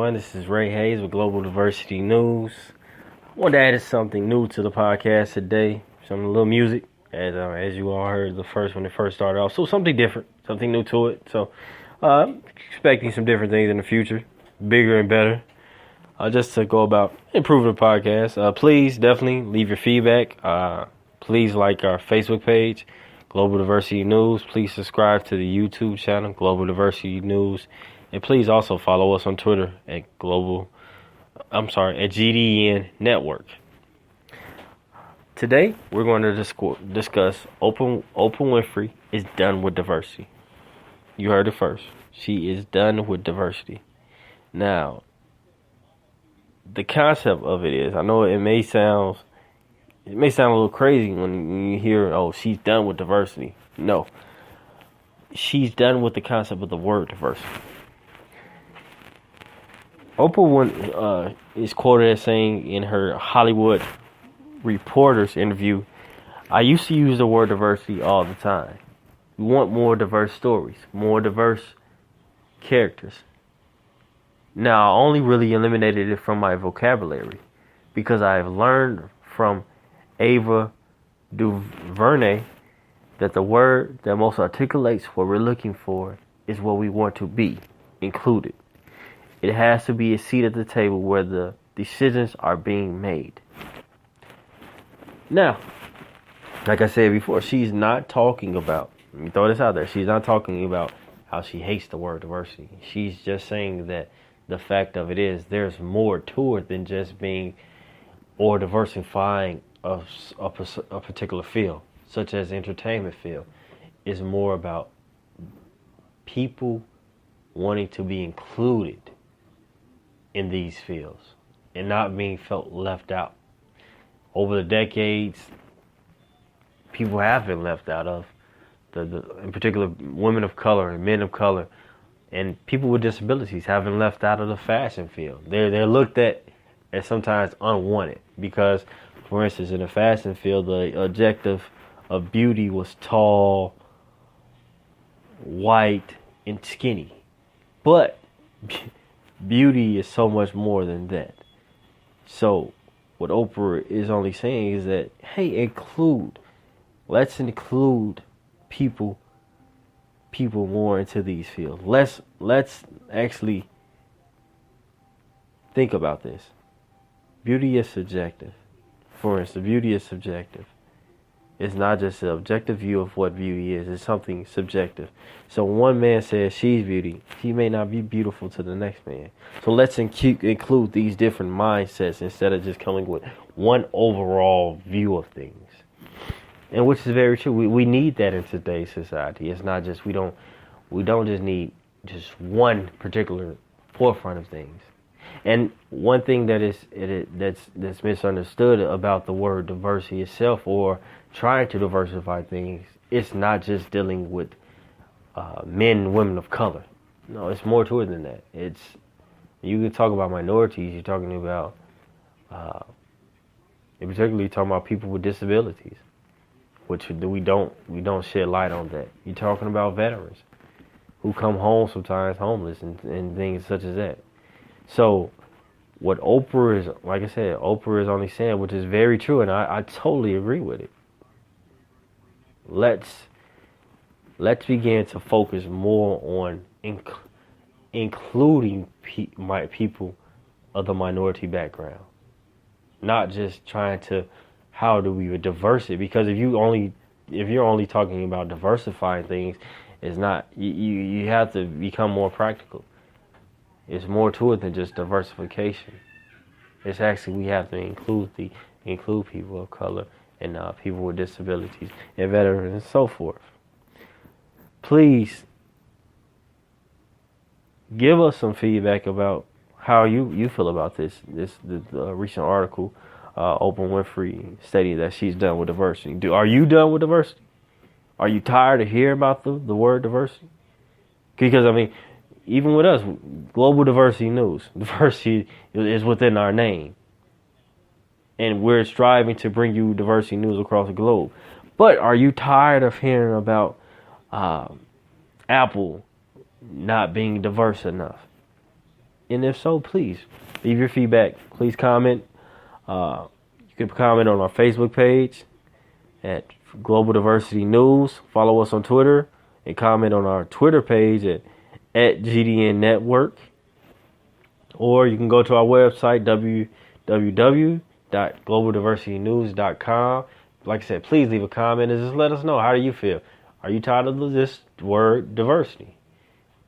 everyone. This is Ray Hayes with Global Diversity News. I want to add something new to the podcast today. Some little music, as you all heard when it first started off. So something different, something new to it. So expecting some different things in the future, bigger and better. Just to go about improving the podcast. Please definitely leave your feedback. Please like our Facebook page, Global Diversity News. Please subscribe to the YouTube channel, Global Diversity News. And please also follow us on Twitter at GDN Network. Today, we're going to discuss Oprah Winfrey is done with diversity. You heard it first. She is done with diversity. Now, the concept of it is, I know it may sound a little crazy when you hear, oh, she's done with diversity. No. She's done with the concept of the word diversity. Oprah is quoted as saying in her Hollywood Reporter's interview, I used to use the word diversity all the time. We want more diverse stories, more diverse characters. Now, I only really eliminated it from my vocabulary because I've learned from Ava DuVernay that the word that most articulates what we're looking for is what we want to be included. It has to be a seat at the table where the decisions are being made. Now, like I said before, she's not talking about, let me throw this out there, she's not talking about how she hates the word diversity. She's just saying that the fact of it is there's more to it than just being or diversifying a particular field, such as entertainment field. It's more about people wanting to be included in these fields and not being felt left out. Over the decades, people have been left out of in particular women of color and men of color and people with disabilities have been left out of the fashion field. They're looked at as sometimes unwanted because, for instance, in the fashion field, the objective of beauty was tall, white, and skinny. But beauty is so much more than that. So what Oprah is only saying is that, hey, let's include people more into these fields. Let's actually think about this. Beauty is subjective. For instance, beauty is subjective. It's not just an objective view of what beauty is. It's something subjective. So one man says she's beauty. She may not be beautiful to the next man. So let's include these different mindsets instead of just coming with one overall view of things. And which is very true. We need that in today's society. It's not just we don't just need just one particular forefront of things. And one thing that's misunderstood about the word diversity itself, or trying to diversify things, it's not just dealing with men and women of color. No, it's more to it than that. You can talk about minorities. You're talking about, in particular, you're talking about people with disabilities, which we don't shed light on that. You're talking about veterans who come home sometimes homeless and things such as that. So what Oprah is, like I said, Oprah is only saying, which is very true, and I totally agree with it. Let's begin to focus more on including people of the minority background, not just trying to how do we diverse it. Because if you're only talking about diversifying things, it's not. You have to become more practical. It's more to it than just diversification. It's actually we have to include people of color and people with disabilities and veterans and so forth. Please give us some feedback about how you feel about the recent article, Oprah Winfrey stating that she's done with diversity. Are you done with diversity? Are you tired of hearing about the word diversity? Because I mean, even with us, Global Diversity News, diversity is within our name. And we're striving to bring you diversity news across the globe. But are you tired of hearing about Apple not being diverse enough? And if so, please leave your feedback. Please comment. You can comment on our Facebook page at Global Diversity News. Follow us on Twitter and comment on our Twitter page at GDN Network. Or you can go to our website, www.globaldiversitynews.com. Like I said, please leave a comment and just let us know, how do you feel? Are you tired of this word diversity?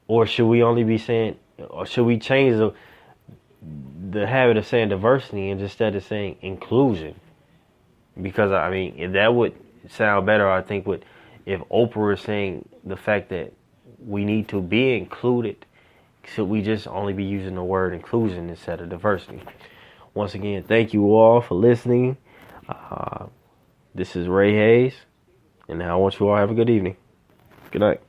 Or should we only be saying, or should we change the habit of saying diversity and instead of saying inclusion? Because I mean, if that would sound better, I think, if Oprah is saying the fact that we need to be included, should we just only be using the word inclusion instead of diversity? Once again, thank you all for listening. This is Ray Hayes, and I want you all to have a good evening. Good night.